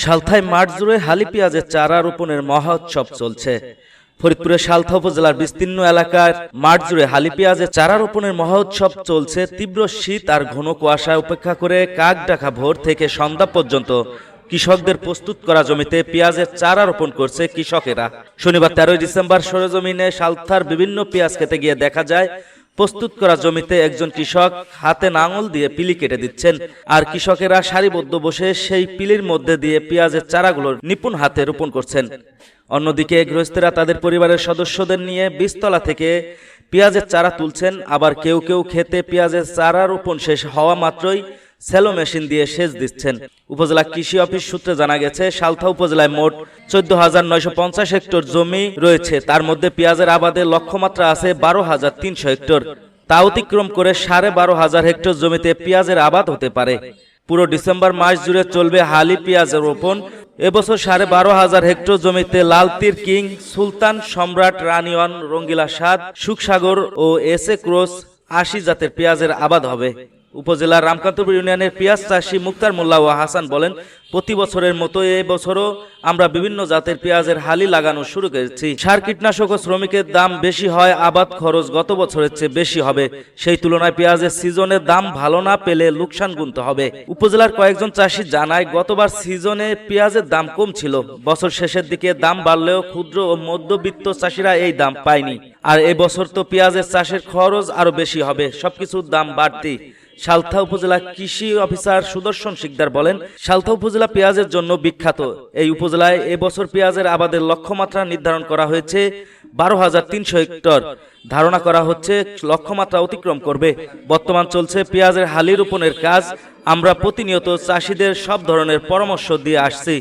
সালথায় মাঠ জুড়ে হালি পেঁয়াজের চারা রোপণের মহা উৎসব চলছে। ফরিদপুরের সালথা উপজেলার বিস্তীর্ণ এলাকার মাঠ জুড়ে হালি পেঁয়াজের চারা রোপণের মহা উৎসব চলছে। তীব্র শীত আর ঘন কুয়াশায় উপেক্ষা করে কাক ডাকা ভোর থেকে সন্ধ্যা পর্যন্ত কৃষকদের প্রস্তুত করা জমিতে পেঁয়াজের চারা রোপণ করছে কৃষকেরা। শনিবার 13 ডিসেম্বর সরেজমিনে সালথার বিভিন্ন পেঁয়াজ খেতে গিয়ে দেখা যায় প্রস্তুত করা জমিতে একজন কৃষক হাতে নাঙল দিয়ে পিলি কেটে দিচ্ছেন, আর কৃষকেরা সারিবদ্ধ বসে সেই পিলির মধ্যে দিয়ে পেঁয়াজের চারাগুলো নিপুণ হাতে রোপণ করছেন। অন্যদিকে গৃহস্থেরা তাদের পরিবারের সদস্যদের নিয়ে বীজতলা থেকে পেঁয়াজের চারা তুলছেন। আবার কেউ কেউ খেতে পেঁয়াজের চারা রোপণ শেষ হওয়া মাত্রই সেলো মেশিন দিয়ে সেচ দিচ্ছেন। উপজেলা কৃষি অফিস সূত্রে জানা গেছে, সালথা উপজেলায় মোট 14,950 হেক্টর জমি রয়েছে। তার মধ্যে পেঁয়াজের আবাদের লক্ষ্যমাত্রা আছে 12,300 হেক্টর। তা অতিক্রম করে 12,500 হেক্টর জমিতে পেঁয়াজের আবাদ হতে পারে। পুরো ডিসেম্বর মাস জুড়ে চলবে হালি পেঁয়াজের রোপণ। এবছর 12,500 হেক্টর জমিতে লালতির কিং, সুলতান, সম্রাট, রানিওয়ান, রঙ্গিলা সাদ, সুখসাগর ও এসএ ক্রস 80 জাতের পেঁয়াজের আবাদ হবে। উপজেলার রামকান্তপুর ইউনিয়নের পেঁয়াজ চাষী মুক্তার মোল্লা ও হাসান বলেন, প্রতি বছরের মতো এবছরও আমরা বিভিন্ন জাতের পেঁয়াজের হালি লাগানো শুরু করেছি। সার, কীটনাশক ও শ্রমিকের দাম বেশি হয়, আবাদ খরচ গত বছরের চেয়ে বেশি হবে। সেই তুলনায় পেঁয়াজের সিজনের দাম ভালো না পেলে লোকসান গুনতে হবে। উপজেলার কয়েকজন চাষী জানায়, গতবার সিজনে পেঁয়াজের দাম কম ছিল। বছর শেষের দিকে দাম বাড়লেও ক্ষুদ্র ও মধ্যবিত্ত চাষিরা এই দাম পায়নি। আর এবছর তো পেঁয়াজের চাষের খরচ আরো বেশি হবে, সবকিছুর দাম বাড়তি। সালথা উপজেলা কৃষি অফিসার সুদর্শন শিকদার বলেন, সালথা উপজেলা পেঁয়াজের জন্য বিখ্যাত। এই উপজেলায় এবছর পেঁয়াজের আবাদের লক্ষ্যমাত্রা নির্ধারণ করা হয়েছে 12,300 হেক্টর। ধারণা করা হচ্ছে লক্ষ্যমাত্রা অতিক্রম করবে। বর্তমান চলছে পেঁয়াজের হালি রোপণের কাজ। আমরা প্রতিনিয়ত চাষিদের সব ধরনের পরামর্শ দিয়ে আসছি।